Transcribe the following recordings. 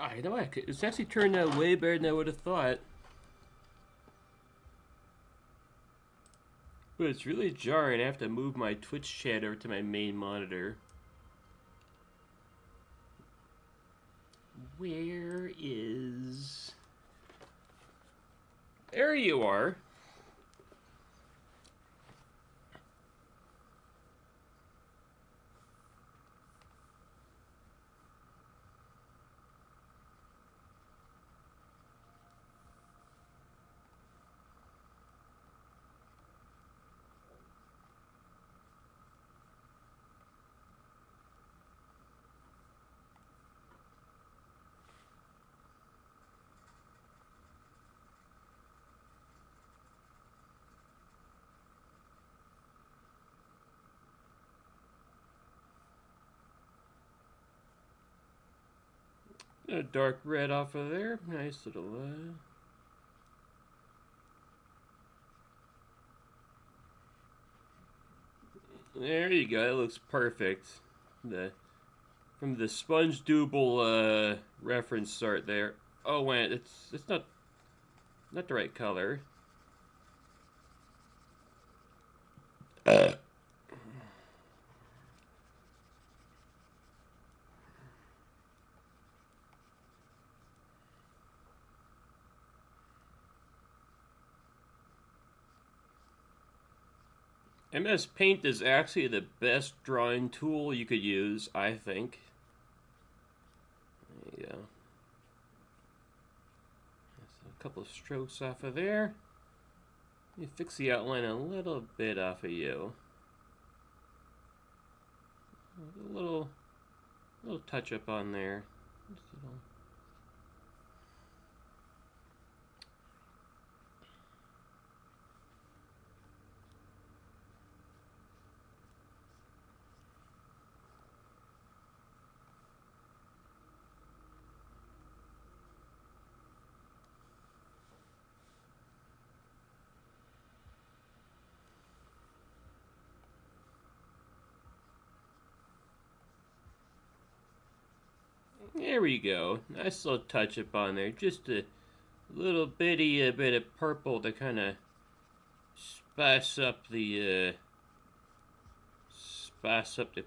I know it's actually turned out way better than I would have thought. But it's really jarring. I have to move my Twitch chat over to my main monitor. Where is... There you are. A dark red off of there. Nice little... There you go. It looks perfect. From the Spongebob reference art there. Oh wait, it's not the right color. MSpaint is actually the best drawing tool you could use, I think. There you go. A couple of strokes off of there. Let me fix the outline a little bit off of you. A little touch up on there. Just a little. There we go. Nice little touch up on there. Just a little bitty bit of purple to kind of spice up the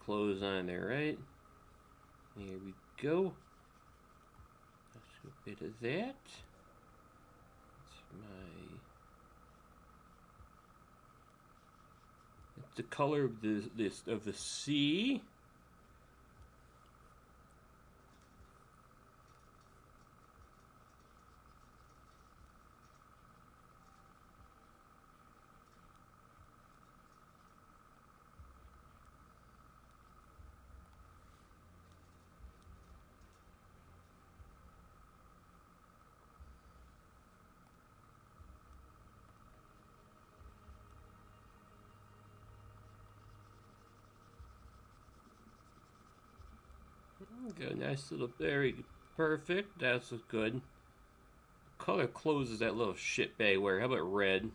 clothes on there, right? There we go. That's a bit of that. That's the color of the sea. Okay, nice little, very perfect. That's good. Color closes that little shit bag wear. How about red?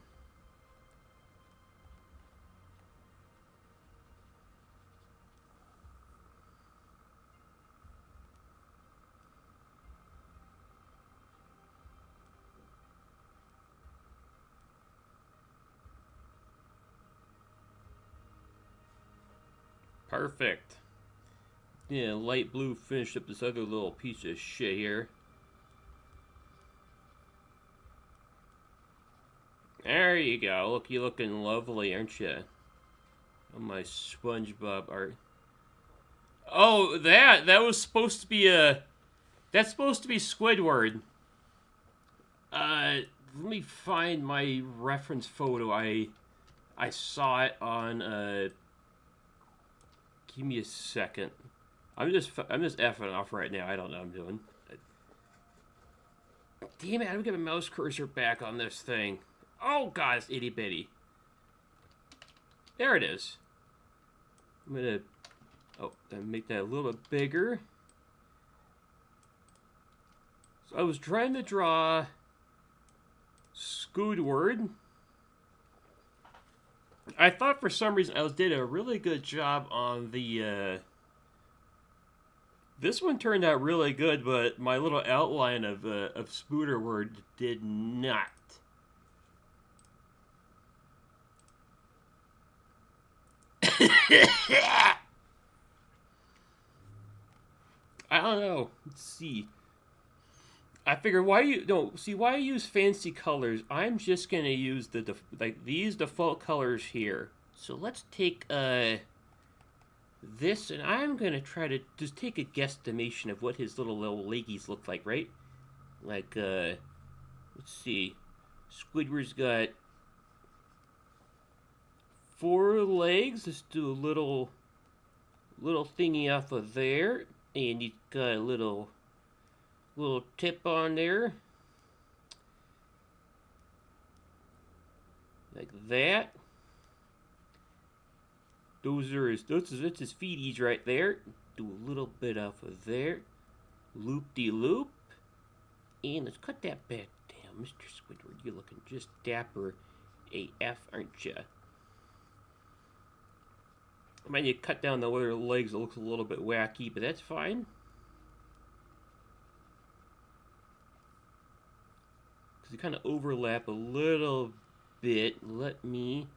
Perfect. Yeah, light blue finished up this other little piece of shit here. There you go. Look, you looking lovely, aren't you? On my Spongebob art. Oh, that was supposed to be that's supposed to be Squidward. Let me find my reference photo. I saw it on give me a second. I'm just effing off right now. I don't know what I'm doing. Damn it, I don't get a mouse cursor back on this thing. Oh god, it's itty bitty. There it is. I'm gonna make that a little bit bigger. So I was trying to draw Squidward. I thought for some reason I did a really good job on the This one turned out really good, but my little outline of Spooderward did not. I don't know. Let's see. I figure why why use fancy colors? I'm just gonna use like these default colors here. So let's take this, and I'm gonna try to just take a guesstimation of what his little leggies look like, right? Like let's see. Squidward's got 4 legs. Let's do a little thingy off of there, and he's got a little tip on there, like that. That's his feeties right there. Do a little bit off of there, loop-de-loop, and let's cut that back down. Mr. Squidward, you're looking just dapper AF, aren't you? I mean, you cut down the other legs, it looks a little bit wacky, but that's fine. Because they kind of overlap a little bit. Let me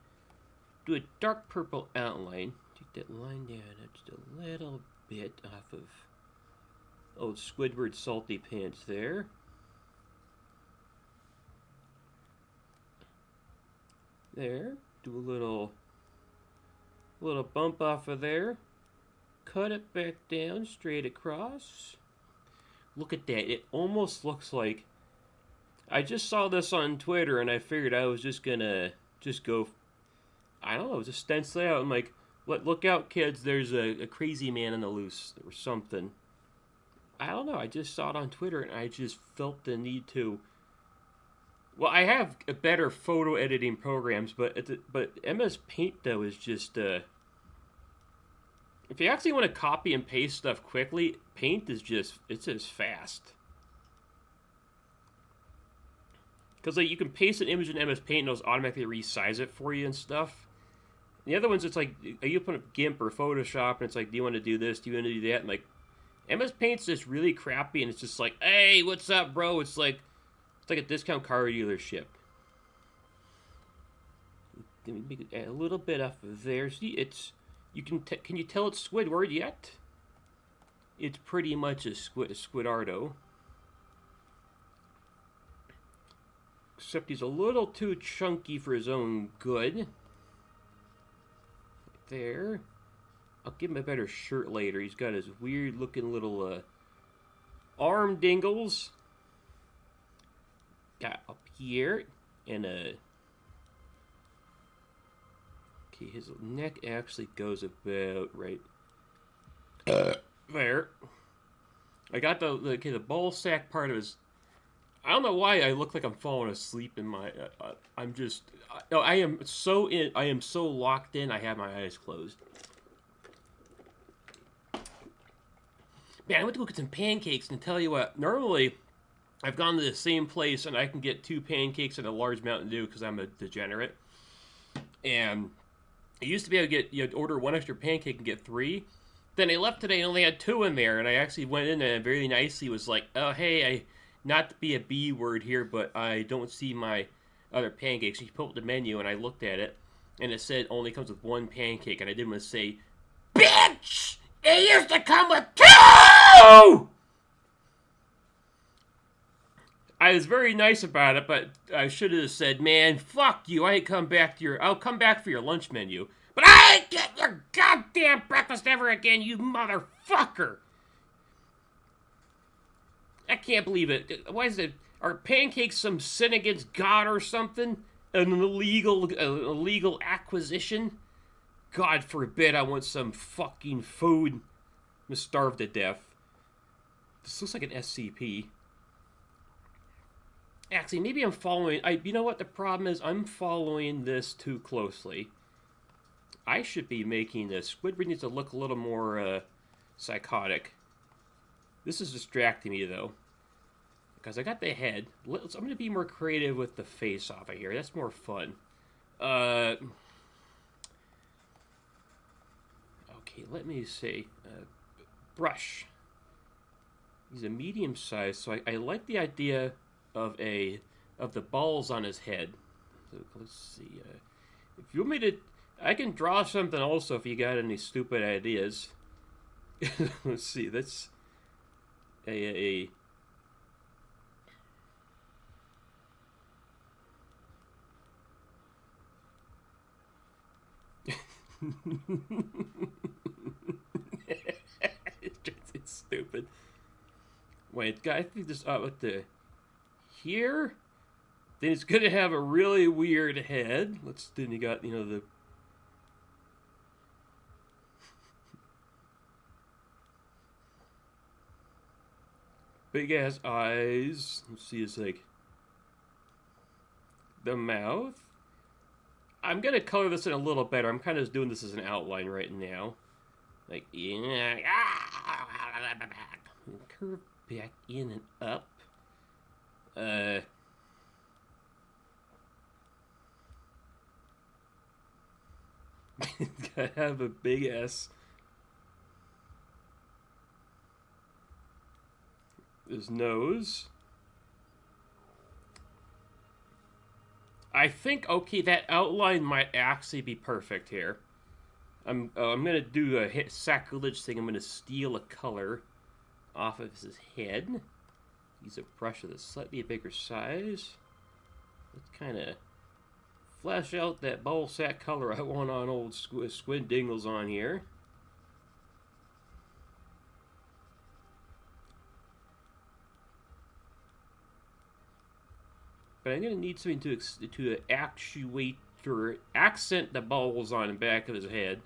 do a dark purple outline. Take that line down just a little bit off of old Squidward salty pants there. There. Do a little bump off of there. Cut it back down straight across. Look at that. It almost looks like... I just saw this on Twitter and I figured I was just gonna go... I don't know, just stencil it out. I'm like, look out, kids. There's a crazy man on the loose or something. I don't know. I just saw it on Twitter and I just felt the need to... Well, I have better photo editing programs, but MSpaint though is just if you actually want to copy and paste stuff quickly, Paint is just fast. Because like you can paste an image in MSpaint and it'll automatically resize it for you and stuff. The other ones, it's like you put up GIMP or Photoshop and it's like, do you want to do this? Do you want to do that? And like MSpaint's just really crappy and it's just like, hey, what's up, bro? It's like a discount car dealership. Let me make it add a little bit off of there. See, it's can you tell it's Squidward yet? It's pretty much a Squidardo, except he's a little too chunky for his own good. Right there. I'll give him a better shirt later. He's got his weird looking little arm dingles. Got up here and okay, his neck actually goes about right there. I got the ball sack part of his. I don't know why I look like I'm falling asleep in my. I'm just. No, I am so in. I am so locked in. I have my eyes closed. Man, I went to go get some pancakes and tell you what. Normally, I've gone to the same place and I can get 2 pancakes and a large Mountain Dew because I'm a degenerate. And I used to be able to get, you'd order 1 extra pancake and get 3. Then I left today and only had 2 in there. And I actually went in and very nicely was like, oh, hey, not to be a B word here, but I don't see my other pancakes. So you pulled up the menu and I looked at it and it said only comes with 1 pancake. And I didn't want to say, bitch! It used to come with 2! I was very nice about it, but I should have said, man, fuck you. I ain't come back to I'll come back for your lunch menu. But I ain't getting your goddamn breakfast ever again, you motherfucker. I can't believe it. Why is it? Are pancakes some sin against God or something? An illegal acquisition? God forbid I want some fucking food. I'm gonna starve to death. This looks like an SCP. Actually, maybe I'm following... you know what the problem is? I'm following this too closely. I should be making this. Squidward needs to look a little more psychotic. This is distracting me, though. Because I got the head. I'm going to be more creative with the face off of here. That's more fun. Okay, let me see. Brush. He's a medium size, so I like the idea of the balls on his head. So let's see. If you want me to, I can draw something also if you got any stupid ideas. Let's see. That's a it's stupid. Wait, I think this with the here. Then it's gonna have a really weird head. Then you got the big ass eyes. Let's see, it's like the mouth. I'm gonna color this in a little better. I'm kind of doing this as an outline right now. Like, yeah, curve back in and up. Gotta have a big ass. His nose. I think, okay, that outline might actually be perfect here. I'm gonna do a sacrilege thing. I'm gonna steal a color off of his head. Use a brush with a slightly bigger size. Let's kind of flesh out that ball sack color I want on old Squid Dingles on here. But I'm going to need something to actuate or accent the balls on the back of his head.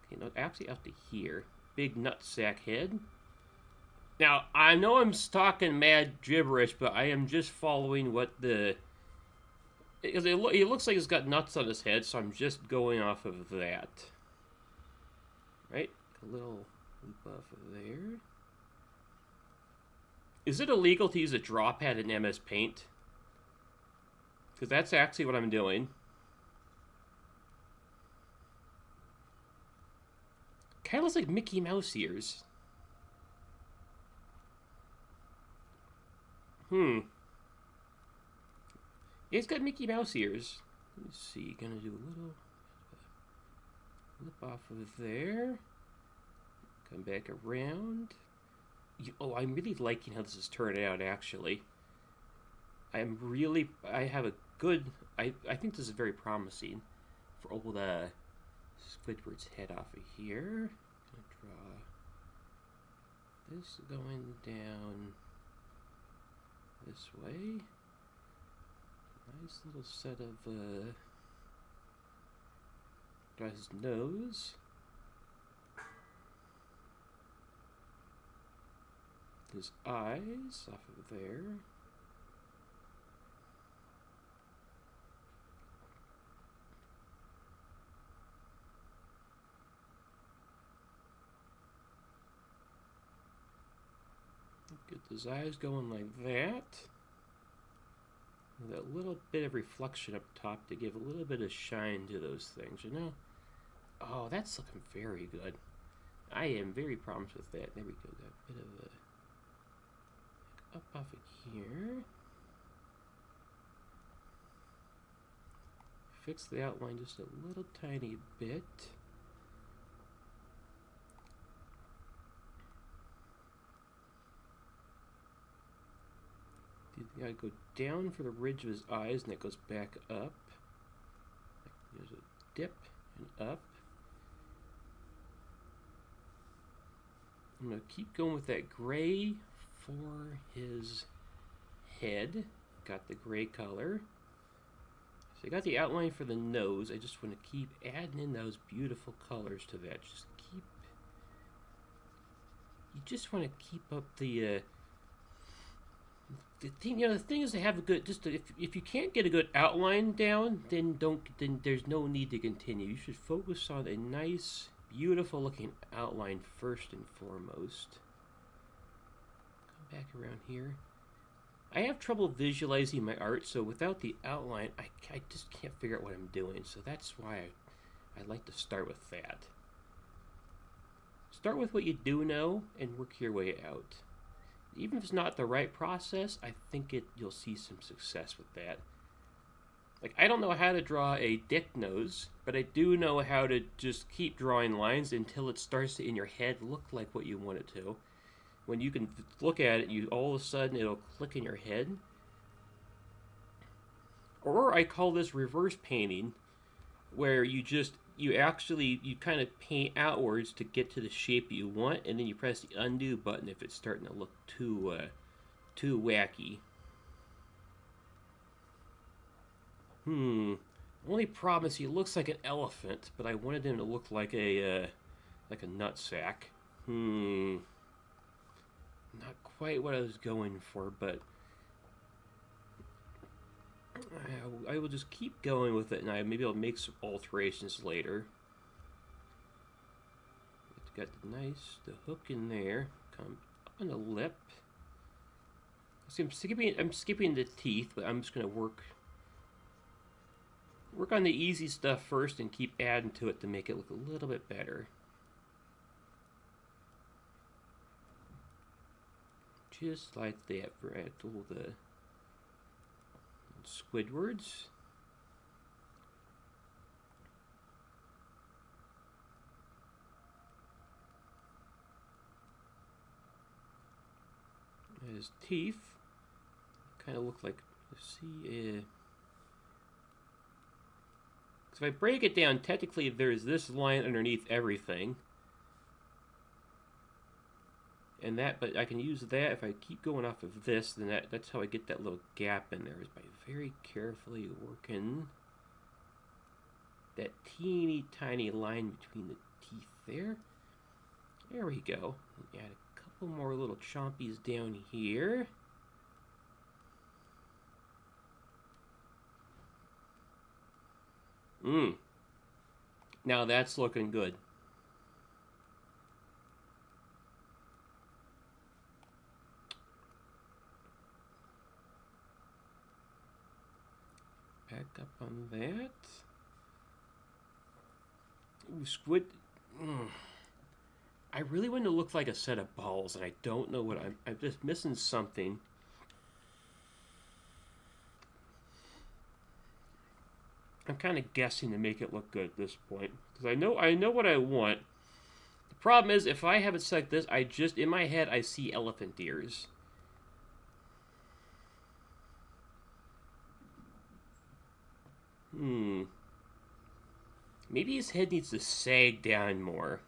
Okay, no, actually out to here. Big nutsack head. Now, I know I'm talking mad gibberish, but I am just following what the... It looks like he's got nuts on his head, so I'm just going off of that. Right? A little loop off of there. Is it illegal to use a Drawpad in MSpaint? Because that's actually what I'm doing. Kind of looks like Mickey Mouse ears. It's got Mickey Mouse ears. Let's see, gonna do a little flip off of there. Come back around. Oh, I'm really liking how this is turning out, actually. I have a good, I think this is very promising for old Squidward's head off of here. Gonna draw this going down this way. Nice little set of draw his nose. His eyes off of there. Get his eyes going like that. With that little bit of reflection up top to give a little bit of shine to those things, you know? Oh, that's looking very good. I am very promised with that. There we go. Got a bit of a up off of here. Fix the outline just a little tiny bit. You gotta go down for the ridge of his eyes, and it goes back up. There's a dip and up. I'm gonna keep going with that gray for his head. Got the gray color. So I got the outline for the nose. I just want to keep adding in those beautiful colors to that. You just want to keep up the thing. The thing is to have a good. If you can't get a good outline down, then there's no need to continue. You should focus on a nice, beautiful looking outline first and foremost. Come back around here. I have trouble visualizing my art, so without the outline, I just can't figure out what I'm doing. So that's why I like to start with that. Start with what you do know and work your way out. even if it's not the right process, I think you'll see some success with that. Like, I don't know how to draw a dick nose, but I do know how to just keep drawing lines until it starts to, in your head, look like what you want it to. When you can look at it, all of a sudden it'll click in your head. Or I call this reverse painting, where you kind of paint outwards to get to the shape you want, and then you press the undo button if it's starting to look too wacky. Only problem is he looks like an elephant, but I wanted him to look like a nutsack. Not quite what I was going for, but I will just keep going with it, and maybe I'll make some alterations later. It's got the hook in there. Come on the lip. See, I'm skipping the teeth, but I'm just gonna work on the easy stuff first and keep adding to it to make it look a little bit better. Just like that for the Squidwards. His teeth kind of look like, let's see, if I break it down, technically there's this line underneath everything. And but I can use that if I keep going off of this, then that's how I get that little gap in there, is by very carefully working that teeny tiny line between the teeth there. There we go. Add a couple more little chompies down here. Now that's looking good. Back up on that. Ooh, squid. I really want to look like a set of balls, and I don't know what I'm just missing something. I'm kind of guessing to make it look good at this point, because I know what I want. The problem is, if I have it set like this, in my head I see elephant ears. Maybe his head needs to sag down more.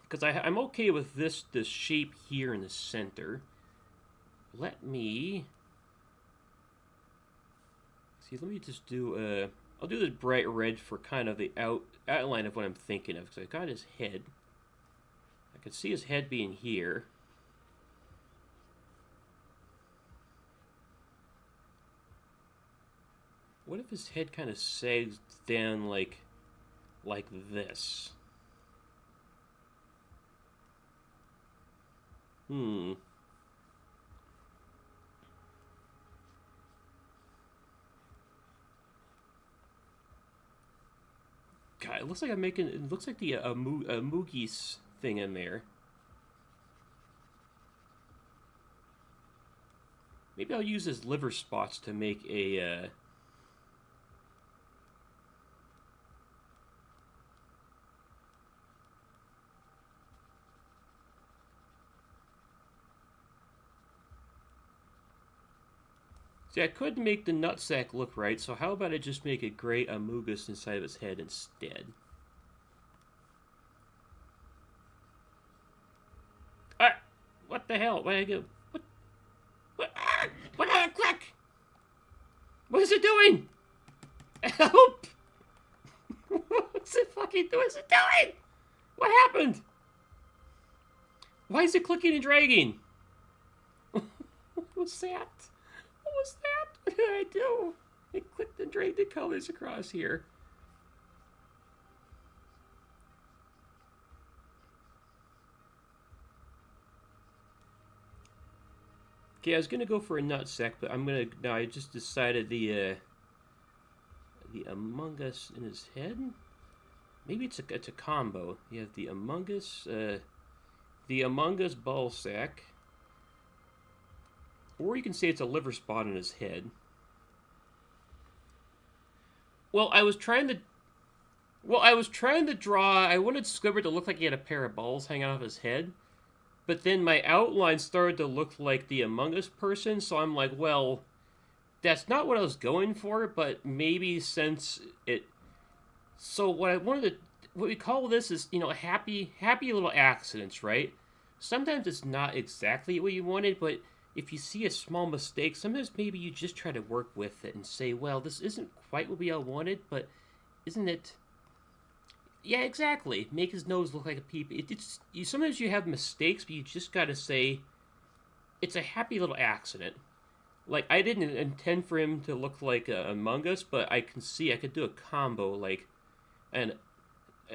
Because I'm okay with this shape here in the center. Let me just do I'll do this bright red for kind of the outline of what I'm thinking of, because I got his head. I can see his head being here. What if his head kind of sags down like this? God, it looks like it looks like the Moogie's thing in there. Maybe I'll use his liver spots to make a See, I could make the nutsack look right, so how about I just make a gray Amogus inside of his head instead? What the hell? What did I do? What click? What is it doing? Help! What's it fucking doing? What's it doing? What happened? Why is it clicking and dragging? What was that? What was that? What did I do? I clicked and dragged the colors across here. Okay, I was gonna go for a nutsack, but no, I just decided the Among Us in his head. Maybe it's a combo. You have the Among Us the Among Us ball sack. Or you can say it's a liver spot on his head. Well, I was trying to... Well, I was trying to draw... I wanted Squidward to look like he had a pair of balls hanging off his head. But then my outline started to look like the Among Us person, so I'm like, well, that's not what I was going for, but maybe since it... So what I wanted to... What we call this is, you know, happy little accidents, right? Sometimes it's not exactly what you wanted, but if you see a small mistake, sometimes maybe you just try to work with it and say, well, this isn't quite what we all wanted, but isn't it... Yeah, exactly. Make his nose look like a peep. Sometimes you have mistakes, but you just gotta say, it's a happy little accident. Like, I didn't intend for him to look like Among Us, but I can see I could do a combo, like, and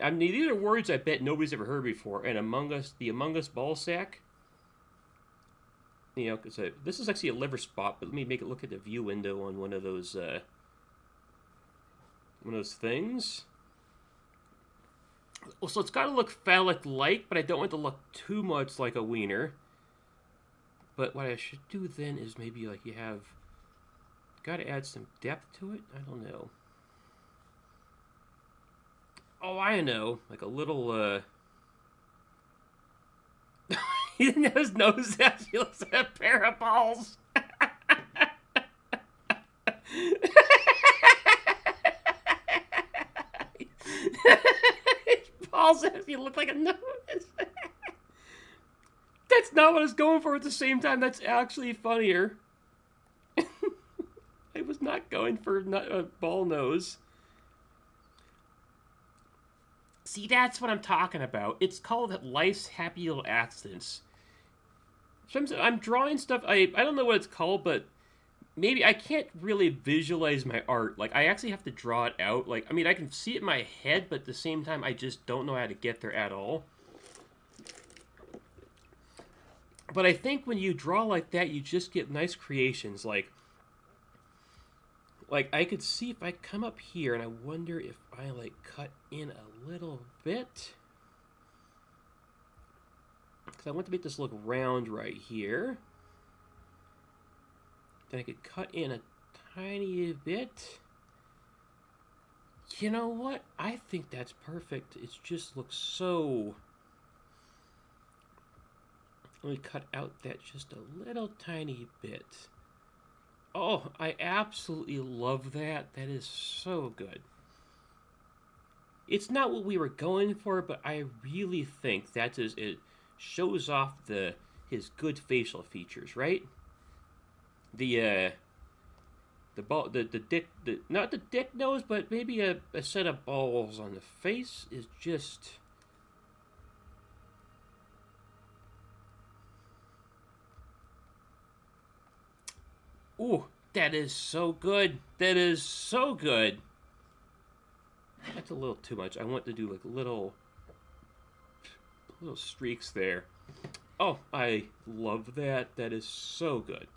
I mean, these are words I bet nobody's ever heard before. And the Among Us ball sack. You know, because this is actually a liver spot, but let me make it look at the view window on one of those things. Well, so it's got to look phallic-like, but I don't want it to look too much like a wiener. But what I should do then is maybe like you have... Got to add some depth to it? I don't know. Oh, I know. Like a little, He didn't have his nose out. He looks like a pair of balls. His balls actually look like a nose. That's not what I was going for at the same time. That's actually funnier. I was not going for a ball nose. See, that's what I'm talking about. It's called life's happy little accidents. Sometimes I'm drawing stuff, I don't know what it's called, but maybe I can't really visualize my art. Like, I actually have to draw it out. Like, I mean, I can see it in my head, but at the same time, I just don't know how to get there at all. But I think when you draw like that, you just get nice creations. Like I could see if I come up here, and I wonder if I, like, cut in a little bit. Because I want to make this look round right here. Then I could cut in a tiny bit. You know what? I think that's perfect. It just looks so... Let me cut out that just a little tiny bit. Oh, I absolutely love that. That is so good. It's not what we were going for, but I really think that is it shows off his good facial features, right? The not the dick nose, but maybe a set of balls on the face is just... Ooh, that is so good. That is so good. That's a little too much. I want to do like little streaks there. Oh, I love that. That is so good.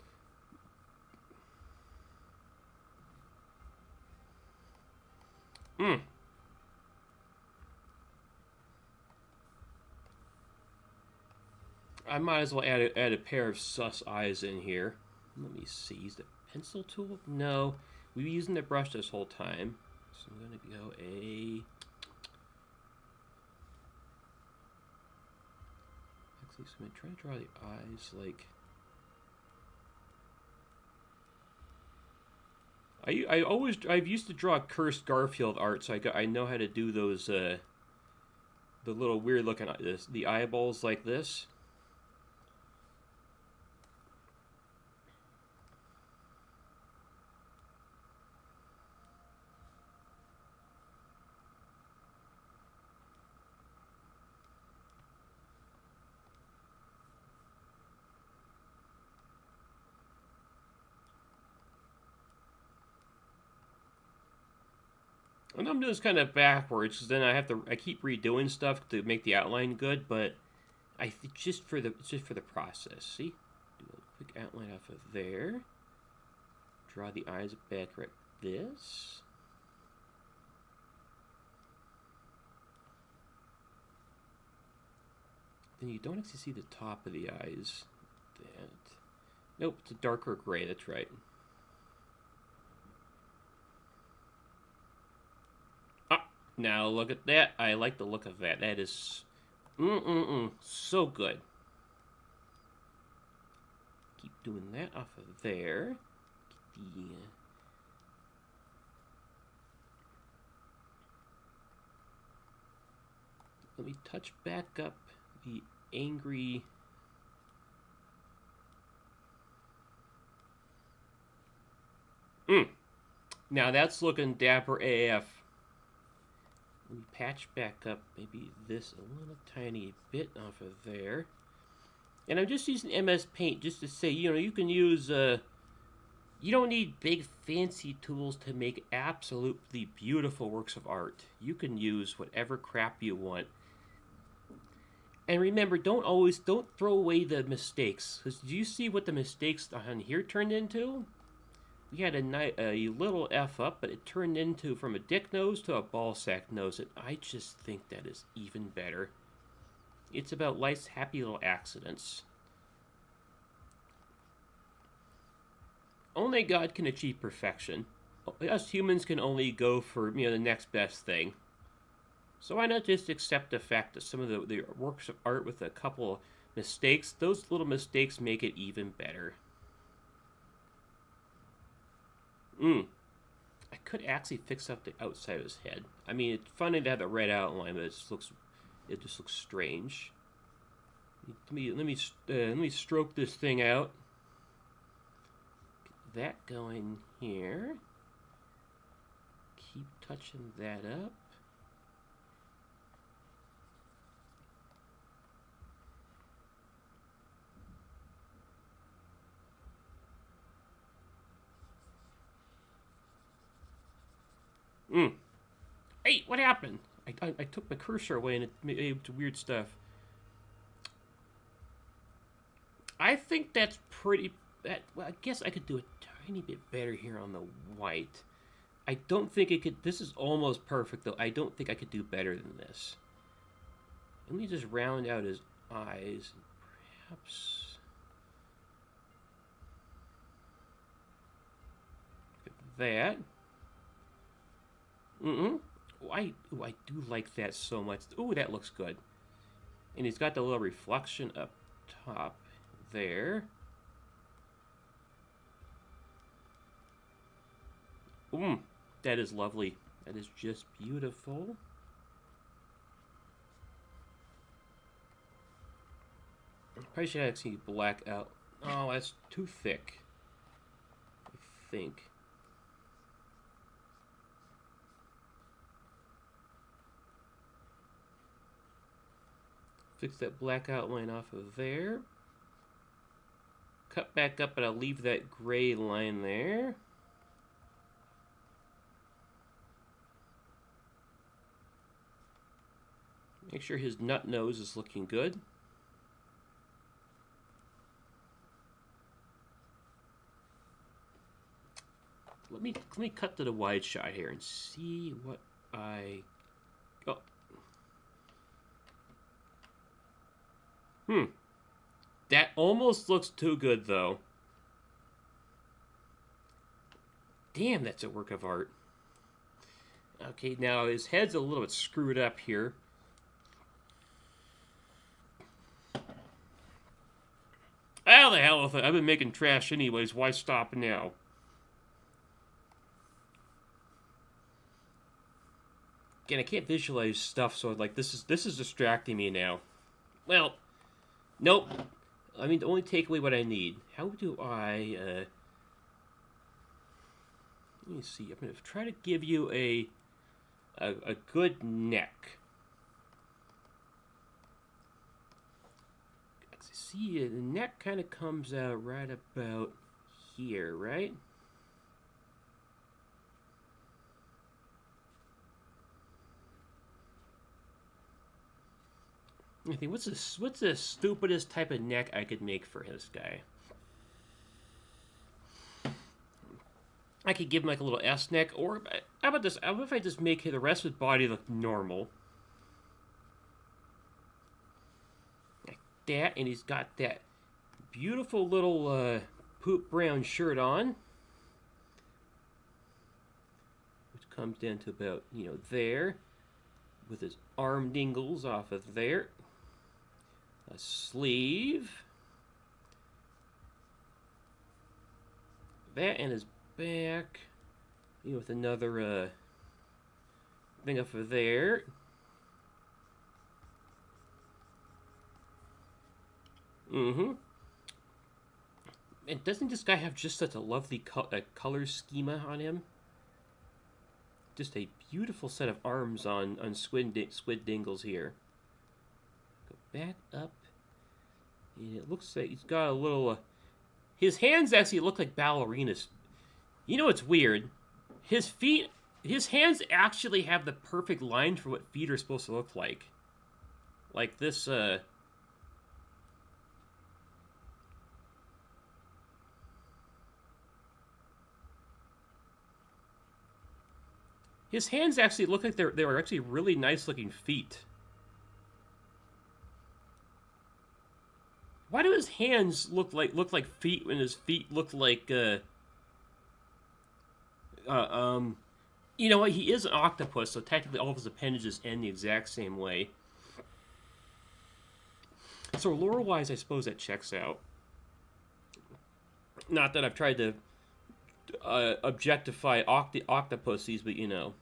I might as well add a pair of sus eyes in here. Let me see. Use the pencil tool? No. We've been using the brush this whole time. So I'm going to go Actually, so I'm going to try to draw the eyes like... I've used to draw Cursed Garfield art, so I know how to do those, the little weird looking, the eyeballs like this. And I'm just kind of backwards, because then I keep redoing stuff to make the outline good, but just for the process. See, do a quick outline off of there. Draw the eyes back like this. and you don't actually see the top of the eyes. That. Nope, it's a darker gray, that's right. Ah, now look at that. I like the look of that. That is... so good. Keep doing that off of there. Get the... let me touch back up the angry... Now that's looking dapper AF. Let me patch back up maybe this a little tiny bit off of there. And I'm just using MSpaint just to say, you know, you can use... you don't need big fancy tools to make absolutely beautiful works of art. You can use whatever crap you want. And remember, don't throw away the mistakes. Because do you see what the mistakes on here turned into? We had a little F up, but it turned into from a dick nose to a ball sack nose. And I just think that is even better. It's about life's happy little accidents. Only God can achieve perfection. Us humans can only go for, you know, the next best thing. So why not just accept the fact that some of the works of art with a couple mistakes, those little mistakes make it even better. I could actually fix up the outside of his head. I mean, it's funny to have the red outline, but it just looks strange. Let me stroke this thing out. Get that going here. Keep touching that up. Hey, what happened? I took my cursor away and it made weird stuff. I think that's pretty... well, I guess I could do a tiny bit better here on the white. I don't think it could... this is almost perfect, though. I don't think I could do better than this. Let me just round out his eyes. Perhaps... look at that. I do like that so much. Ooh, that looks good. And he's got the little reflection up top there. That is lovely. That is just beautiful. Probably should actually black out. Oh, that's too thick, I think. Fix that black outline off of there. Cut back up, but I'll leave that gray line there. Make sure his nut nose is looking good. Let me cut to the wide shot here and see what I... oh. That almost looks too good, though. Damn, that's a work of art. Okay, now his head's a little bit screwed up here. How the hell with it? I've been making trash anyways. Why stop now? Again, I can't visualize stuff, so like this is distracting me now. Well, nope. I mean, only take away what I need. How do I? Let me see. I'm gonna try to give you a good neck. See, the neck kind of comes out right about here, right? I think what's the stupidest type of neck I could make for this guy? I could give him like a little S neck, or how about this? How about if I just make the rest of his body look normal? I that, and he's got that beautiful little poop brown shirt on, which comes down to about, there, with his arm dingles off of there, a sleeve, that, and his back, with another thing off of there. And doesn't this guy have just such a lovely color schema on him? Just a beautiful set of arms on Squid Dingles here. Go back up. And it looks like he's got a little... his hands actually look like ballerinas. You know what's weird? His hands actually have the perfect line for what feet are supposed to look like. Like this, his hands actually look like they were actually really nice looking feet. Why do his hands look like feet when his feet look like you know what? He is an octopus, so technically all of his appendages end the exact same way. So lore-wise, I suppose that checks out. Not that I've tried to objectify octopuses, but you know.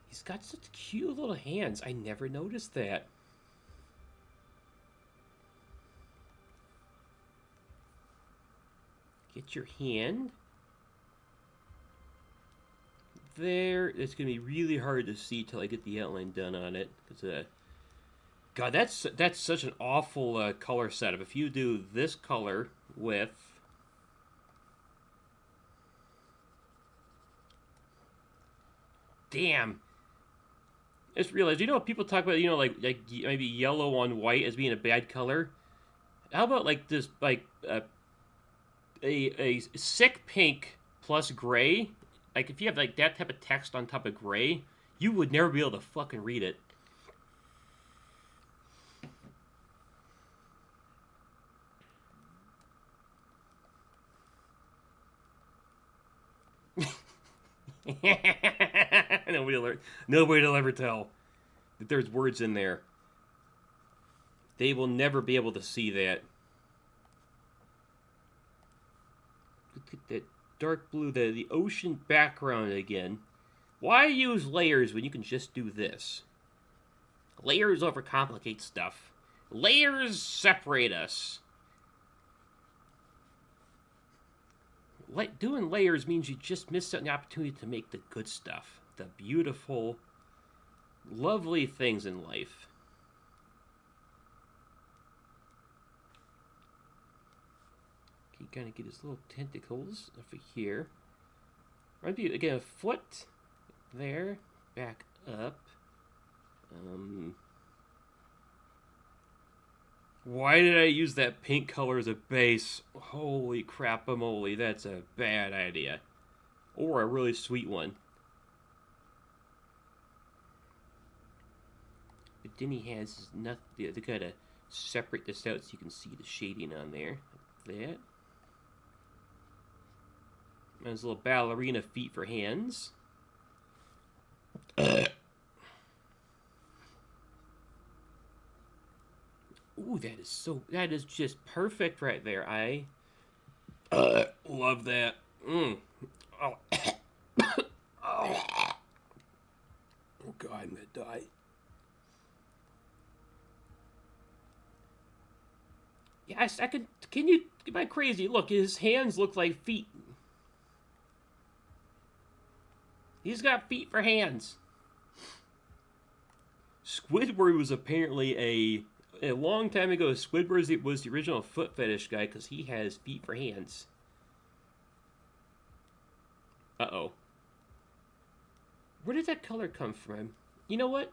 He's got such cute little hands. I never noticed that. Get your hand. There. It's going to be really hard to see till I get the outline done on it. Because, God, that's such an awful color setup. If you do this color with... Damn. I just realized, you know what people talk about, you know, like maybe yellow on white as being a bad color? How about, like, this, like, a sick pink plus gray? Like, if you have, like, that type of text on top of gray, you would never be able to fucking read it. Nobody will ever tell that there's words in there. They will never be able to see that. Look at that dark blue, the ocean background again. Why use layers when you can just do this? Layers overcomplicate stuff. Layers separate us. Doing layers means you just missed out on the opportunity to make the good stuff. The beautiful, lovely things in life. Okay, kind of get his little tentacles over here. Right, again, a foot there, back up. Why did I use that pink color as a base? Holy crap-a-moly, that's a bad idea. Or a really sweet one. But then he has nothing. They gotta separate this out so you can see the shading on there. Like that. There's little ballerina feet for hands. Ooh, that is just perfect right there. I love that. Oh. Oh, God, I'm gonna die. Yes, I could. Can you? Am I crazy? Look, his hands look like feet. He's got feet for hands. Squidward was apparently a long time ago. Squidward was the original foot fetish guy because he has feet for hands. Uh-oh. Where did that color come from? You know what?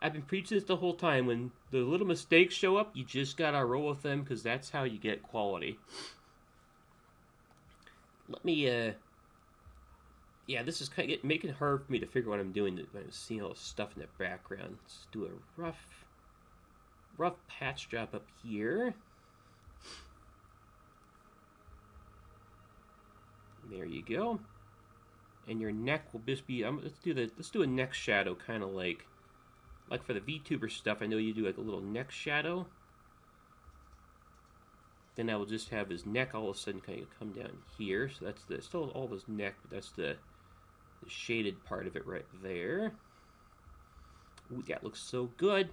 I've been preaching this the whole time. When the little mistakes show up, you just gotta roll with them because that's how you get quality. Let me, Yeah, this is kind of making it hard for me to figure what I'm doing when I'm seeing all the stuff in the background. Let's do a rough patch job up here. There you go. And your neck will just be. Let's do a neck shadow, kind of like for the VTuber stuff. I know you do like a little neck shadow. Then I will just have his neck all of a sudden kind of come down here. So that's still all of his neck, but that's the shaded part of it right there. Ooh, that looks so good.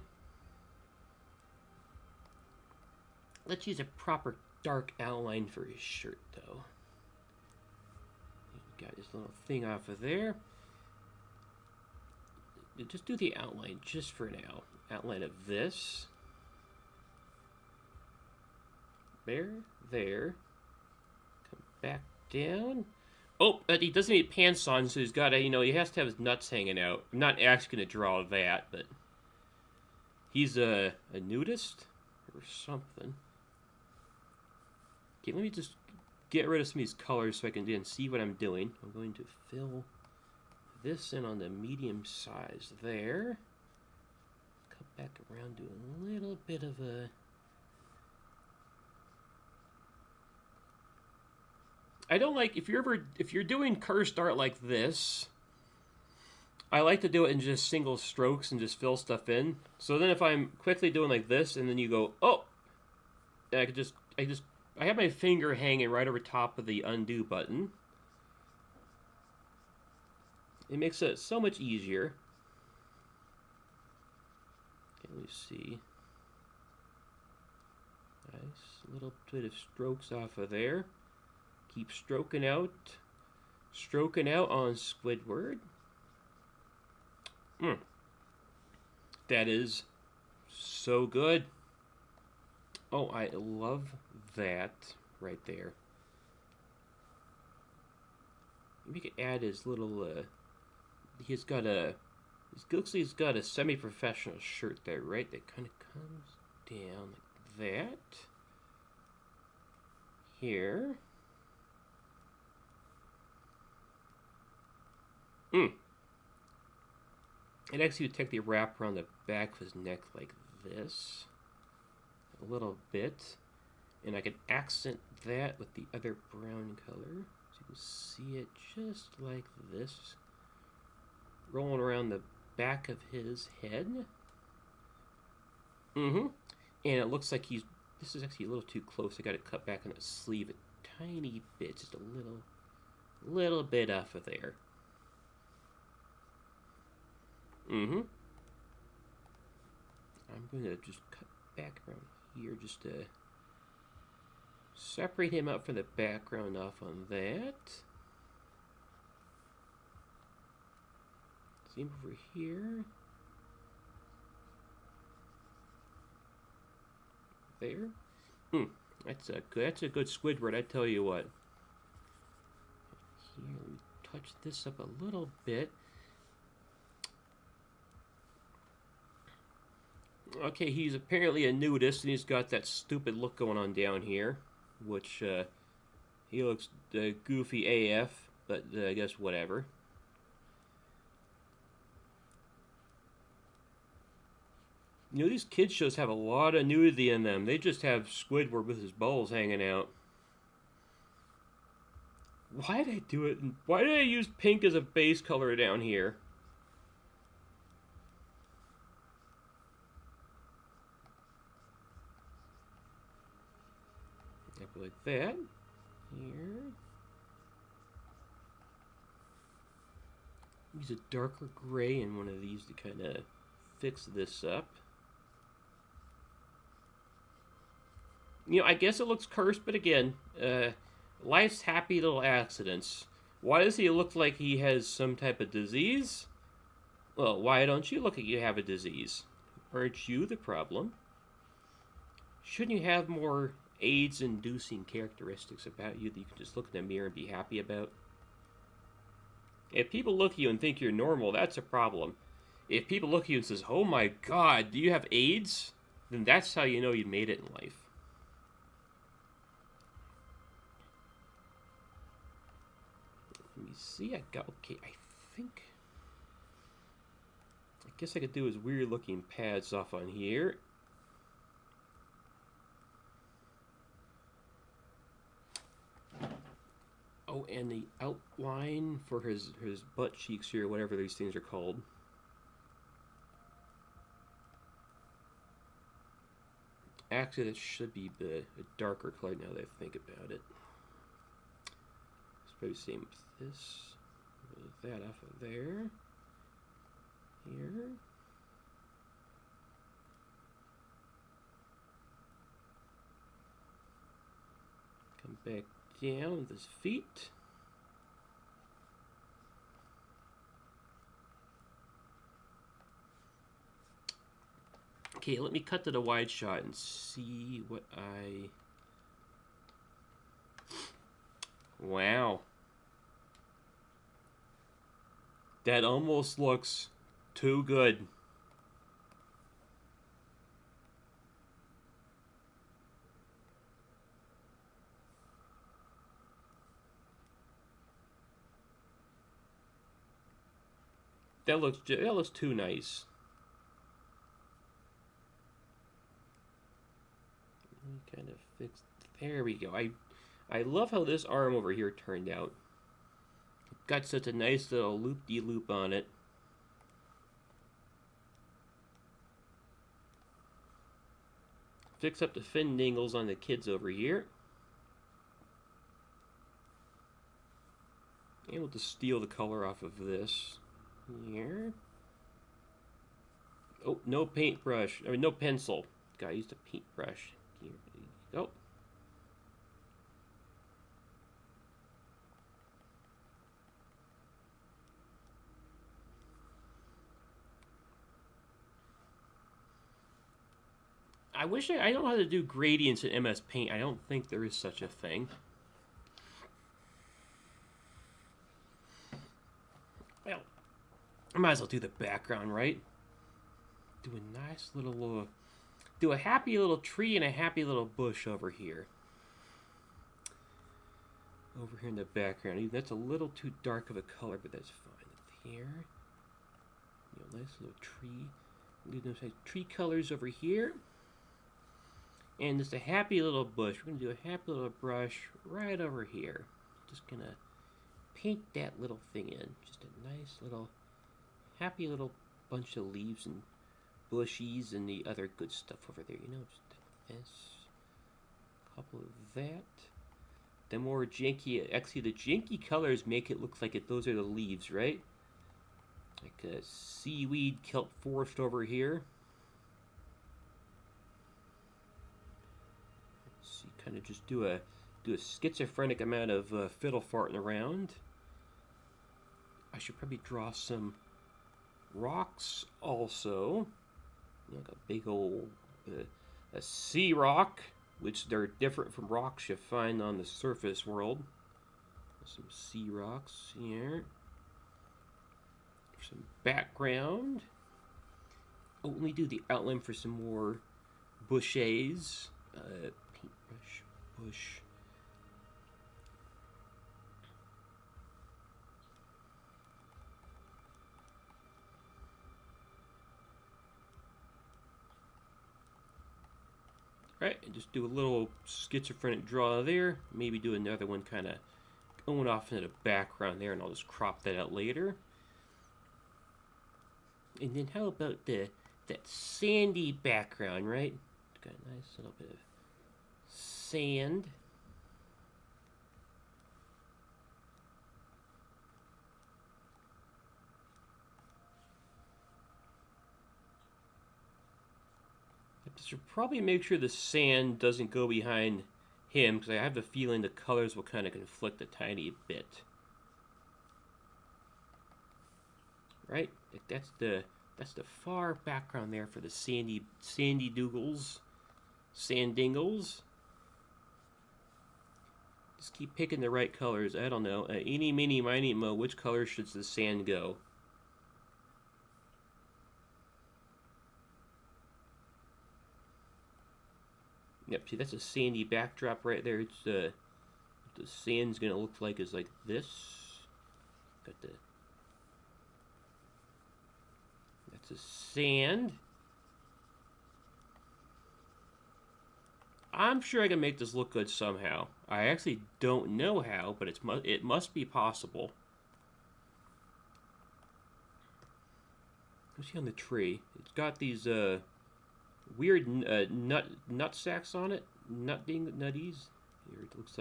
Let's use a proper dark outline for his shirt, though. Got his little thing off of there. Just do the outline just for now. Outline of this. There. Come back down. Oh, but he doesn't need pants on, so he's got to, he has to have his nuts hanging out. I'm not actually going to draw that, but he's a nudist or something. Okay, let me just get rid of some of these colors so I can then see what I'm doing. I'm going to fill this in on the medium size there. Come back around, do a little bit of a... I don't like, if you're doing cursed art like this, I like to do it in just single strokes and just fill stuff in. So then if I'm quickly doing like this and then you go, oh, I have my finger hanging right over top of the undo button. It makes it so much easier. Okay, let me see. Nice little bit of strokes off of there. Keep stroking out on Squidward. That is so good. Oh, I love that right there. Maybe we could add his little, he's got a semi-professional shirt there, right? That kind of comes down like that. Here. It actually would take the wrap around the back of his neck like this. A little bit. And I can accent that with the other brown color. So you can see it just like this. Rolling around the back of his head. And it looks like this is actually a little too close. I got to cut back on the sleeve a tiny bit. Just a little bit off of there. I'm going to just cut back around here just to separate him out from the background off on that. See him over here. There. That's a good Squidward, I tell you what. Here, we touch this up a little bit. Okay, he's apparently a nudist, and he's got that stupid look going on down here, which, he looks goofy AF, but I guess whatever. These kids shows have a lot of nudity in them. They just have Squidward with his balls hanging out. Why did I do it? Why did I use pink as a base color down here? Like that. Here. Use a darker gray in one of these to kind of fix this up. I guess it looks cursed, but again, life's happy little accidents. Why does he look like he has some type of disease? Well, why don't you look like you have a disease? Aren't you the problem? Shouldn't you have more AIDS-inducing characteristics about you that you can just look in the mirror and be happy about? If people look at you and think you're normal, that's a problem. If people look at you and says, oh my god, do you have AIDS? Then that's how you know you made it in life. Let me see, I got, okay, I think, I guess I could do his weird looking pads off on here. Oh, and the outline for his butt cheeks here, whatever these things are called. Actually, that should be a darker color now that I think about it. It's probably the same with this. Move that off of there. Here. Come back down with his feet. Okay, let me cut to the wide shot and see what I... Wow. That almost looks too good. That looks too nice. Kind of fixed. There we go. I love how this arm over here turned out. Got such a nice little loop-de-loop on it. Fix up the fin dingles on the kids over here. And we'll just steal the color off of this here. Oh, no paintbrush. I mean, no pencil. Gotta use the paintbrush. Here you go. I wish I don't know how to do gradients in MSpaint. I don't think there is such a thing. Well, I might as well do the background, right? Do a nice little, do a happy little tree and a happy little bush over here. Over here in the background. Even that's a little too dark of a color, but that's fine. Here, you know, nice little tree. Do those nice tree colors over here. And just a happy little bush. We're going to do a happy little brush right over here. Just going to paint that little thing in. Just a nice little, happy little bunch of leaves and bushies and the other good stuff over there. You know, just this, a couple of that. The more janky, actually the janky colors make it look like those are the leaves, right? Like a seaweed kelp forest over here. Kind of just do a schizophrenic amount of fiddle farting around. I should probably draw some rocks also. Like a big old a sea rock, which they're different from rocks you find on the surface world. Some sea rocks here. Some background. Oh, let me do the outline for some more bushes. Paintbrush, bush. Right, and just do a little schizophrenic draw there. Maybe do another one kind of going off into the background there, and I'll just crop that out later. And then how about that sandy background, right? Got a nice little bit of sand. I should probably make sure the sand doesn't go behind him, because I have the feeling the colors will kind of conflict a tiny bit. Right? That's the far background there for the sandy doogles, sandingles. Just keep picking the right colors. I don't know. Eeny, meeny, miny, mo. Which color should the sand go? Yep. See, that's a sandy backdrop right there. It's the sand's gonna look like is like this. Got the... That's a sand. I'm sure I can make this look good somehow. I actually don't know how, but it must be possible. What's he on the tree? It's got these weird nut sacks on it. Nutties. Here it looks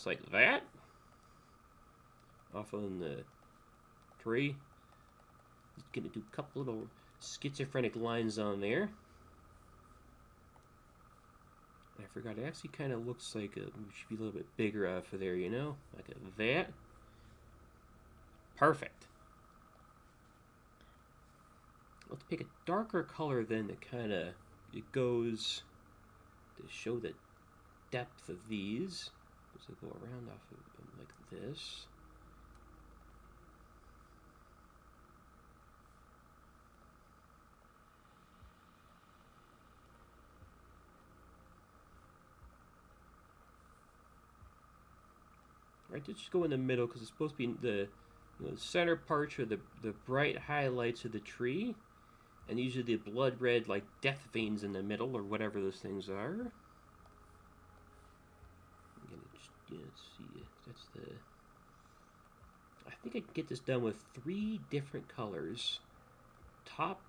like that. Off on the tree. He's gonna do a couple little schizophrenic lines on there. I forgot, it actually kind of looks like it should be a little bit bigger off of there, you know? Like that. Perfect. Let's pick a darker color then that kind of, it goes to show the depth of these. So go around off of them like this. Right, just go in the middle because it's supposed to be the center parts are the bright highlights of the tree, and usually the blood red like death veins in the middle or whatever those things are. Let's see, that's the. I think I can get this done with 3 different colors. Top,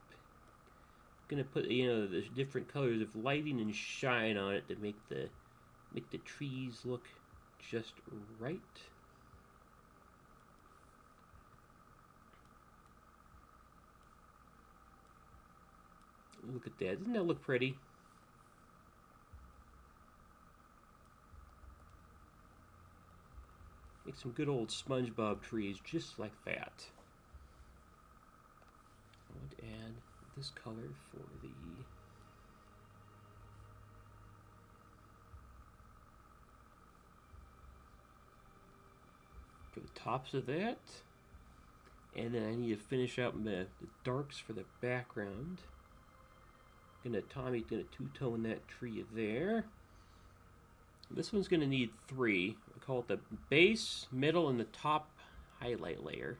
gonna put the different colors of lighting and shine on it to make the trees look just right. Look at that. Doesn't that look pretty? Make some good old Spongebob trees just like that. I want to add this color for the tops of that, and then I need to finish out the darks for the background. Tommy's gonna two-tone that tree there. This one's gonna need 3. I call it the base, middle, and the top highlight layer.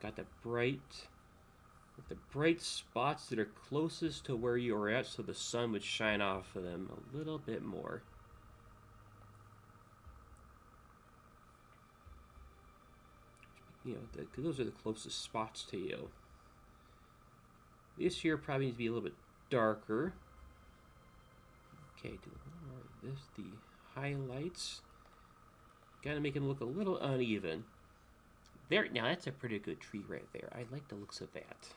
Got the bright spots that are closest to where you are at, so the sun would shine off of them a little bit more. Those are the closest spots to you. This here probably needs to be a little bit darker. Okay, do a little more of this. The highlights. Gotta make them look a little uneven. There, now that's a pretty good tree right there. I like the looks of that.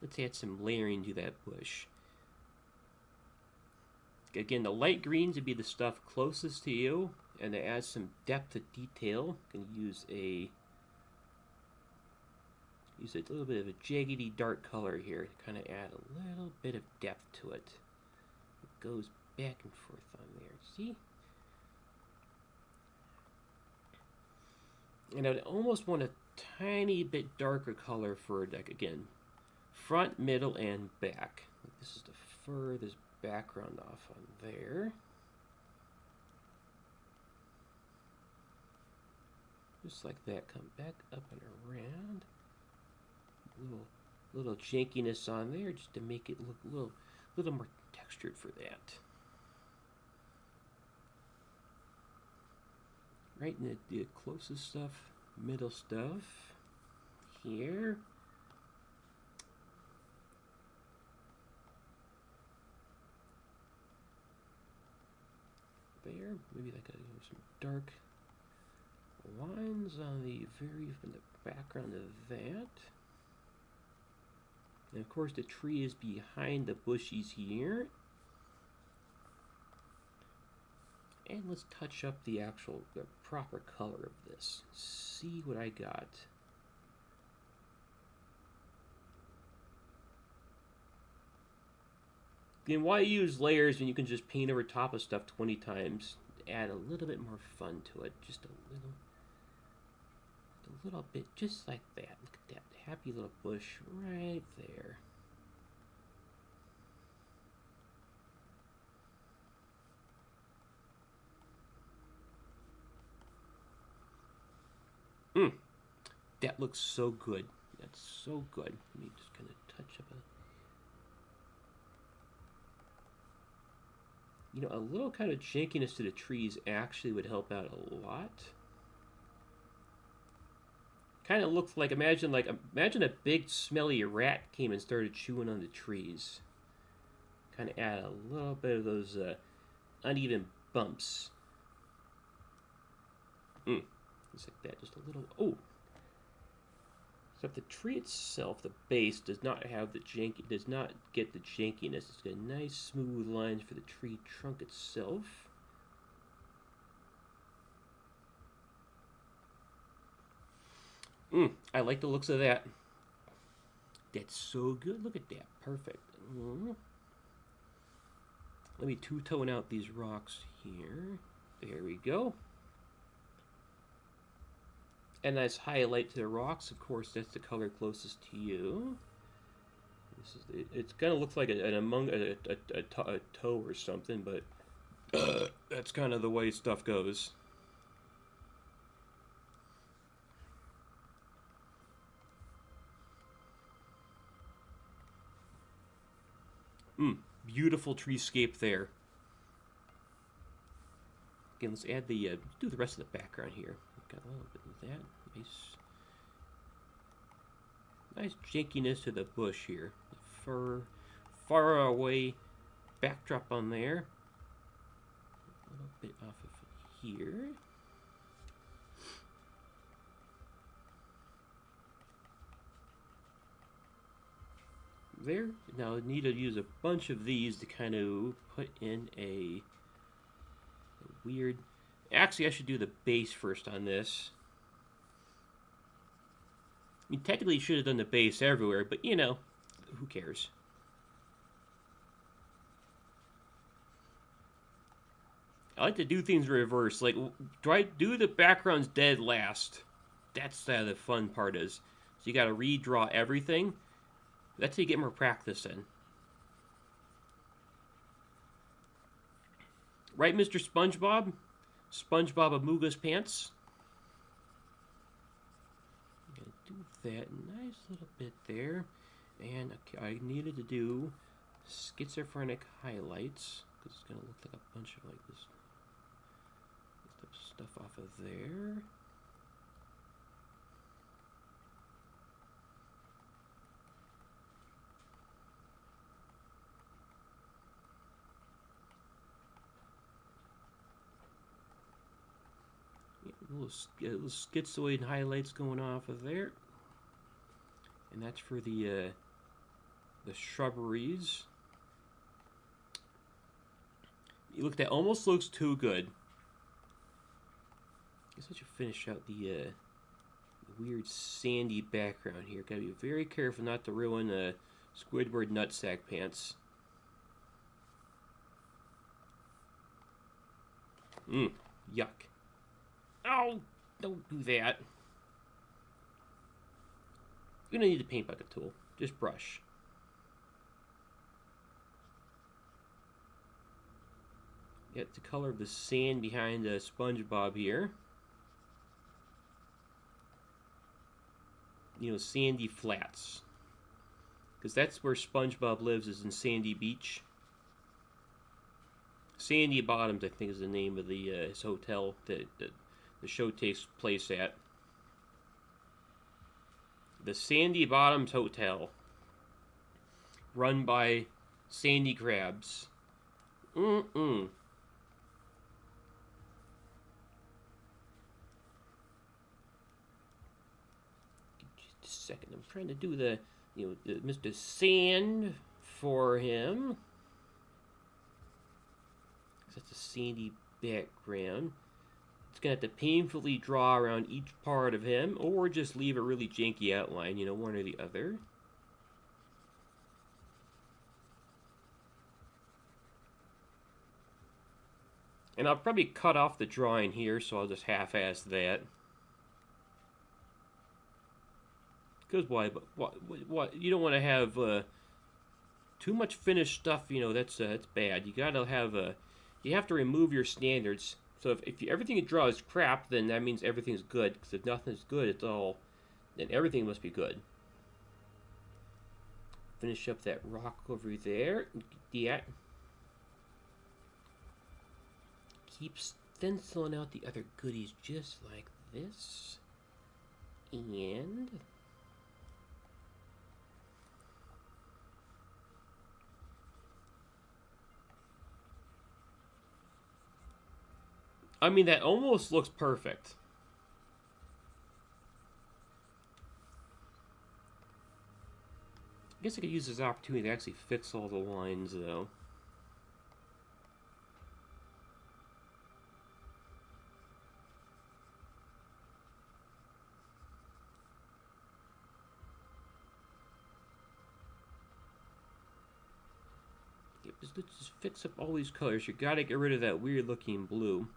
Let's add some layering to that bush. Again, the light greens would be the stuff closest to you. And to add some depth of detail, I'm going to use a little bit of a jaggedy dark color here to kind of add a little bit of depth to it. It goes back and forth on there. See? And I'd almost want a tiny bit darker color for, like, again, front, middle, and back. This is the furthest background off on there. Just like that, come back up and around. Little jankiness on there, just to make it look a little more textured for that. Right in the closest stuff, middle stuff here. There, maybe like some dark lines on the in the background of that. And of course the tree is behind the bushes here. And let's touch up the proper color of this. See what I got. Then why use layers when you can just paint over top of stuff 20 times? Add a little bit more fun to it. Just a little bit, just like that. Look at that happy little bush right there. That looks so good. That's so good. Let me just kind of touch up a little kind of jankiness to the trees actually would help out a lot. Kind of looks like imagine a big smelly rat came and started chewing on the trees. Kind of add a little bit of those uneven bumps. Just like that, just a little. Oh, except the tree itself, the base does not have the does not get the jankiness. It's got nice smooth lines for the tree trunk itself. I like the looks of that. That's so good. Look at that. Perfect. Let me two-tone out these rocks here. There we go. A nice highlight to the rocks. Of course, that's the color closest to you. It's gonna look like a toe or something, but that's kind of the way stuff goes. Beautiful treescape there. Again, let's add do the rest of the background here. Got a little bit of that. Nice jankiness to the bush here. The far away backdrop on there. A little bit off of here. There. Now I need to use a bunch of these to kind of put in a weird. Actually, I should do the base first on this. I mean, technically, you should have done the base everywhere, but who cares? I like to do things reverse. Like, do the backgrounds dead last. That's the fun part is. So you got to redraw everything. That's how you get more practice in. Right, Mr. Spongebob? SpongeBob Amooga's pants. I'm going to do that nice little bit there. And I needed to do schizophrenic highlights. Because it's going to look like a bunch of like this stuff off of there. Little schizoid highlights going off of there, and that's for the shrubberies. That almost looks too good. I guess I should finish out the weird sandy background here. Gotta be very careful not to ruin Squidward nutsack pants. Yuck. Oh, don't do that. You're gonna need a paint bucket tool. Just brush. Get the color of the sand behind SpongeBob here. Sandy flats. Because that's where SpongeBob lives, is in Sandy Beach. Sandy Bottoms, I think, is the name of his hotel that the show takes place at. The Sandy Bottoms Hotel. Run by Sandy Crabs. Just a second. I'm trying to do the Mr. Sand for him. That's a sandy background. It's going to have to painfully draw around each part of him, or just leave a really janky outline, one or the other. And I'll probably cut off the drawing here, so I'll just half-ass that. Because why? But what? You don't want to have too much finished stuff. That's bad. You gotta have you have to remove your standards. So if everything you draw is crap, then that means everything's good. Because if nothing's good, it's all then everything must be good. Finish up that rock over there. Yeah. Keep stenciling out the other goodies just like this. And I mean, that almost looks perfect. I guess I could use this opportunity to actually fix all the lines, though. Yep, let's just fix up all these colors. You gotta get rid of that weird looking blue.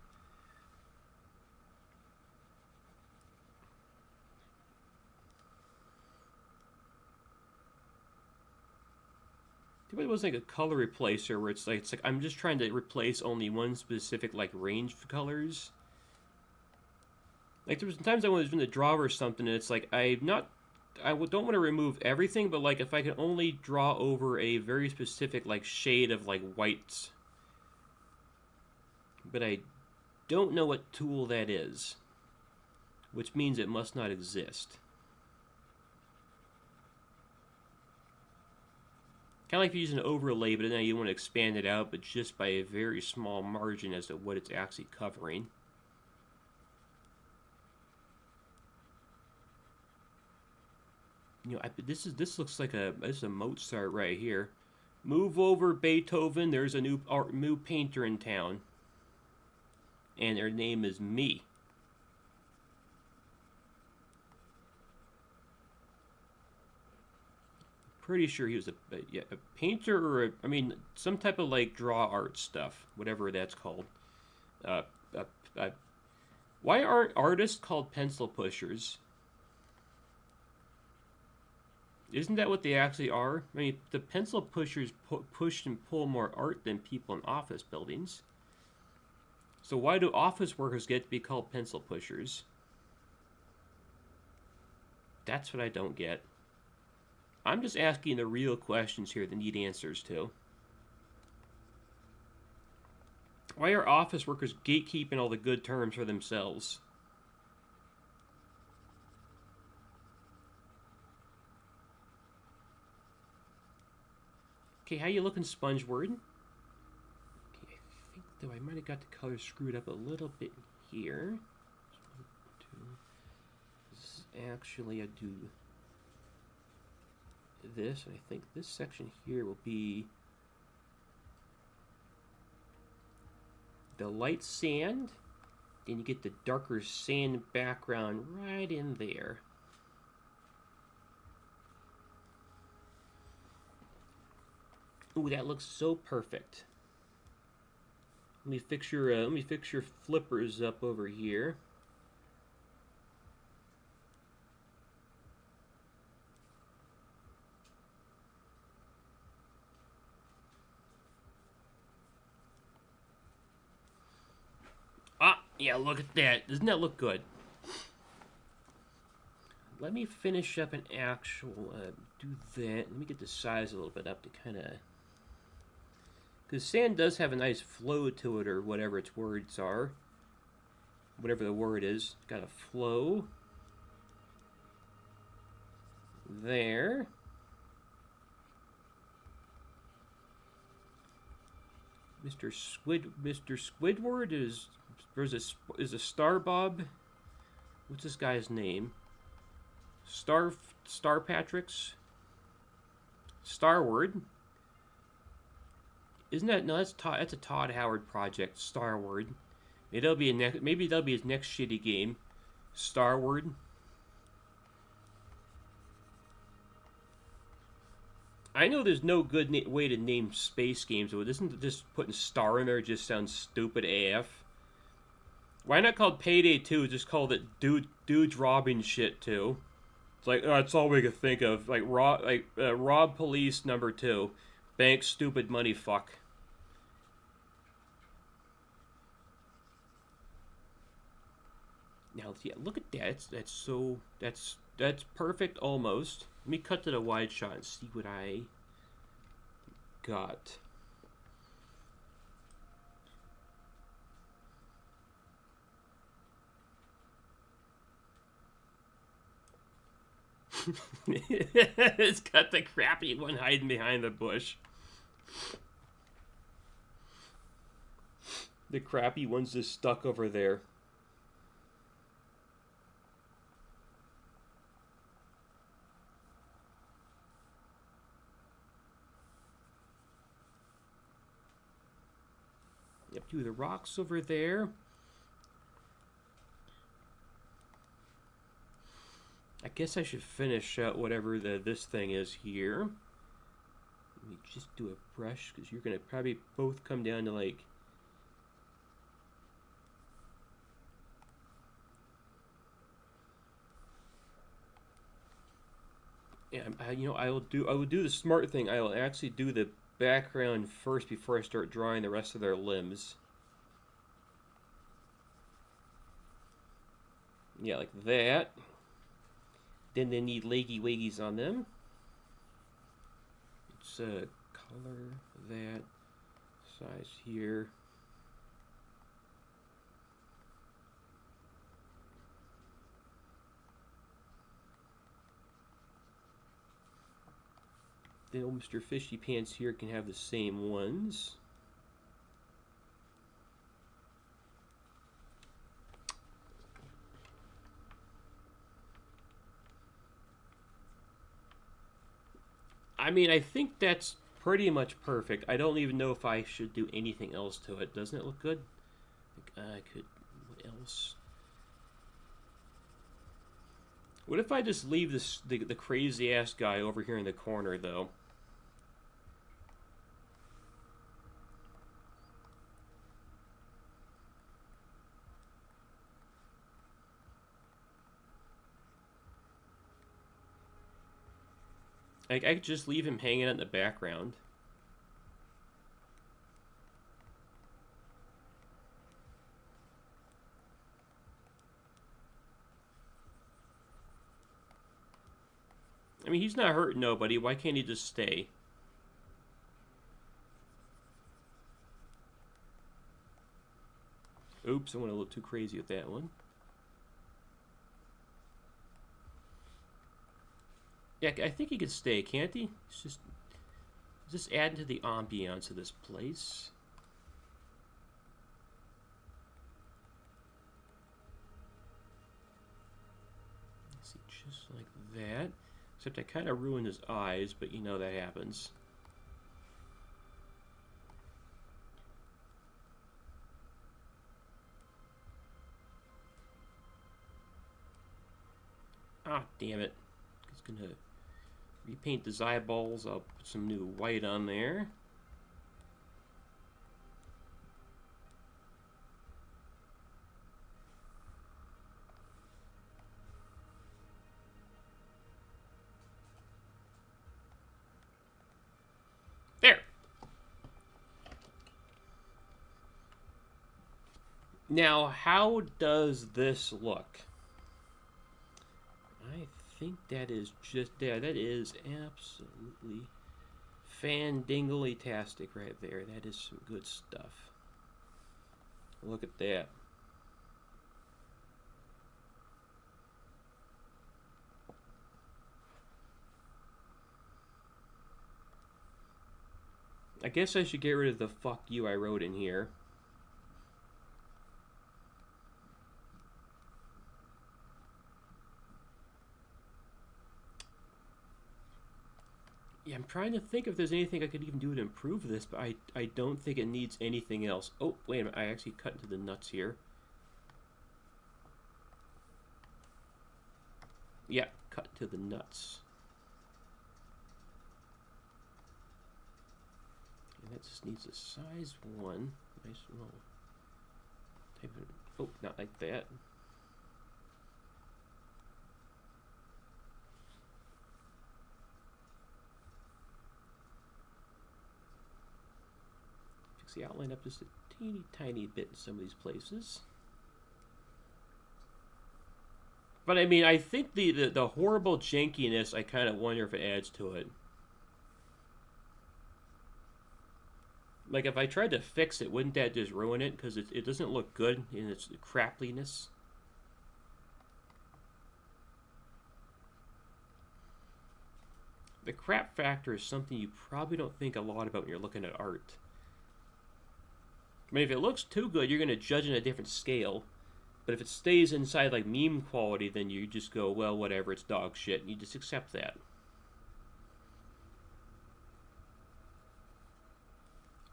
Too bad it wasn't like a color replacer where it's like I'm just trying to replace only one specific like range of colors. Like there was times I was doing the draw or something, and it's like I don't want to remove everything, but like if I can only draw over a very specific like shade of like whites, but I don't know what tool that is, which means it must not exist. Kind of like if you use an overlay, but then you want to expand it out, but just by a very small margin as to what it's actually covering. You know, this looks like this is a Mozart right here. Move over, Beethoven. There's a new painter in town, and their name is me. Pretty sure he was a painter or I mean some type of like draw art stuff, whatever that's called. Uh, uh, uh, why aren't artists called pencil pushers? Isn't that what they actually are? I mean, the pencil pushers push and pull more art than people in office buildings. So why do office workers get to be called pencil pushers? That's what I don't get. I'm just asking the real questions here that need answers to. Why are office workers gatekeeping all the good terms for themselves? Okay, how you looking, Spongebob? Okay, I think though I might have got the colors screwed up a little bit here. This is actually I do this, and I think this section here will be the light sand, then you get the darker sand background right in there. Ooh, that looks so perfect. Let me fix your flippers up over here. Yeah, look at that. Doesn't that look good? Let me finish up an actual, do that. Let me get the size a little bit up to kind of... Because sand does have a nice flow to it, or whatever its words are. Whatever the word is. Got a flow. There. Mr. Squidward is a Starbob. What's this guy's name? Star Patrick's Starward. Isn't that no? That's a Todd Howard project. Starward. Maybe that'll be his next shitty game. Starward. I know there's no good way to name space games, but isn't just putting star in there just sounds stupid AF? Why not called Payday 2? Just called it dudes robbing shit too. It's like that's all we could think of. Like rob police number 2, bank stupid money fuck. Now yeah, look at that. That's That's perfect, almost. Let me cut to the wide shot and see what I got. It's got the crappy one hiding behind the bush. The crappy one's just stuck over there. Yep, do the rocks over there. I guess I should finish out whatever this thing is here. Let me just do a brush, because you're going to probably both come down to like... Yeah, you know, I will do the smart thing. I will actually do the background first before I start drawing the rest of their limbs. Yeah, like that. Then they need leggy waggies on them. It's color that size here. Then old Mr. Fishy Pants here can have the same ones. I mean, I think that's pretty much perfect. I don't even know if I should do anything else to it. Doesn't it look good? I could... What else? What if I just leave this the crazy-ass guy over here in the corner, though? I could just leave him hanging out in the background. I mean, he's not hurting nobody. Why can't he just stay? Oops, I went a little too crazy with that one. Yeah, I think he could stay, can't he? It's just adding to the ambiance of this place. Let's see, just like that. Except I kind of ruined his eyes, but you know that happens. Ah, damn it. It's gonna repaint his eyeballs. I'll put some new white on there. There. Now, how does this look? I think that is just there. That is absolutely fandingly-tastic right there. That is some good stuff. Look at that. I guess I should get rid of the fuck you I wrote in here. Yeah, I'm trying to think if there's anything I could even do to improve this, but I don't think it needs anything else. Oh, wait a minute. I actually cut into the nuts here. Yeah, cut to the nuts. And that just needs a size 1. Nice little type of... Oh, not like that. Fix the outline up just a teeny tiny bit in some of these places. But I mean, I think the horrible jankiness, I kind of wonder if it adds to it. Like, if I tried to fix it, wouldn't that just ruin it? Because it doesn't look good in its crapliness. The crap factor is something you probably don't think a lot about when you're looking at art. I mean, if it looks too good, you're going to judge it at a different scale. But if it stays inside, like, meme quality, then you just go, well, whatever, it's dog shit, and you just accept that.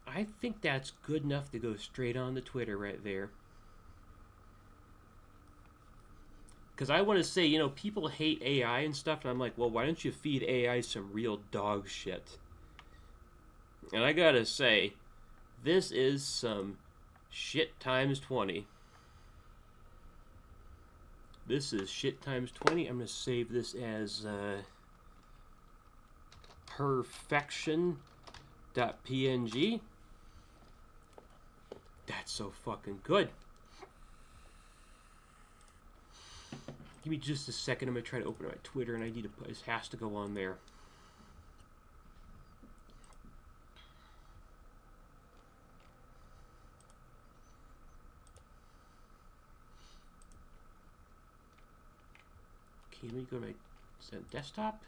I think that's good enough to go straight on the Twitter right there. Because I want to say, you know, people hate AI and stuff, and I'm like, well, why don't you feed AI some real dog shit? And I gotta say, this is some shit times 20. This is shit times 20. I'm going to save this as perfection.png. That's so fucking good. Give me just a second. I'm going to try to open my Twitter, and I need to put, this has to go on there. Okay, let me go to my desktop.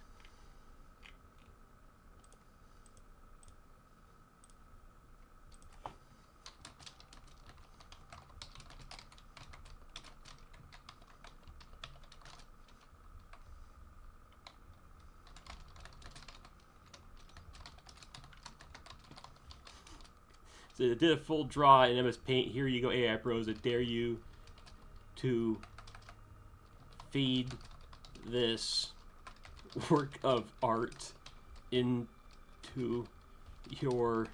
So I did a full draw in MSpaint. Here you go, AI Pros. I dare you to feed this work of art into your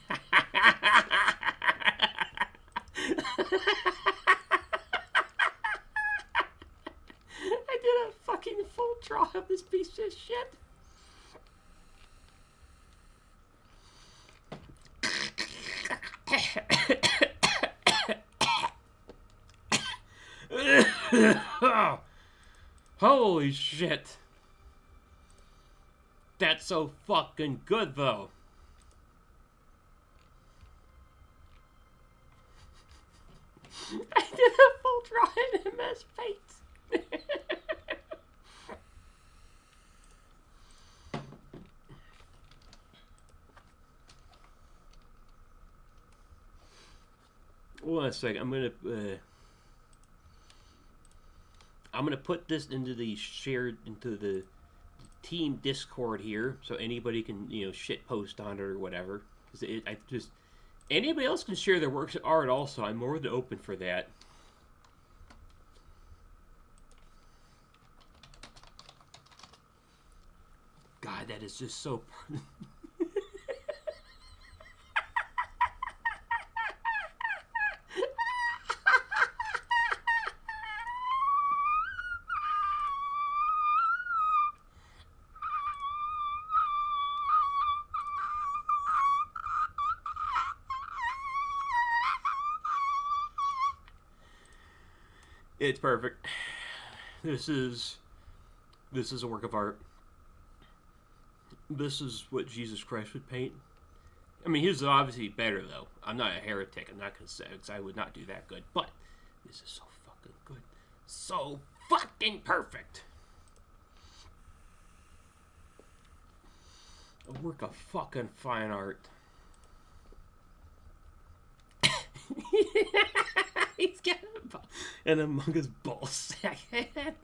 I did a fucking full draw of this piece of shit. Holy shit. That's so fucking good, though. I did a full draw in MSpaint. Hold on a second. I'm gonna put this into the team Discord here, so anybody can, you know, shit post on it or whatever. Because anybody else can share their works of art. Also, I'm more than open for that. God, that is just so. It's perfect. This is a work of art. This is what Jesus Christ would paint. I mean, his is obviously better, though. I'm not a heretic. I'm not going to say, because I would not do that good. But this is so fucking good. So fucking perfect. A work of fucking fine art. He's got an Among Us ball sack head.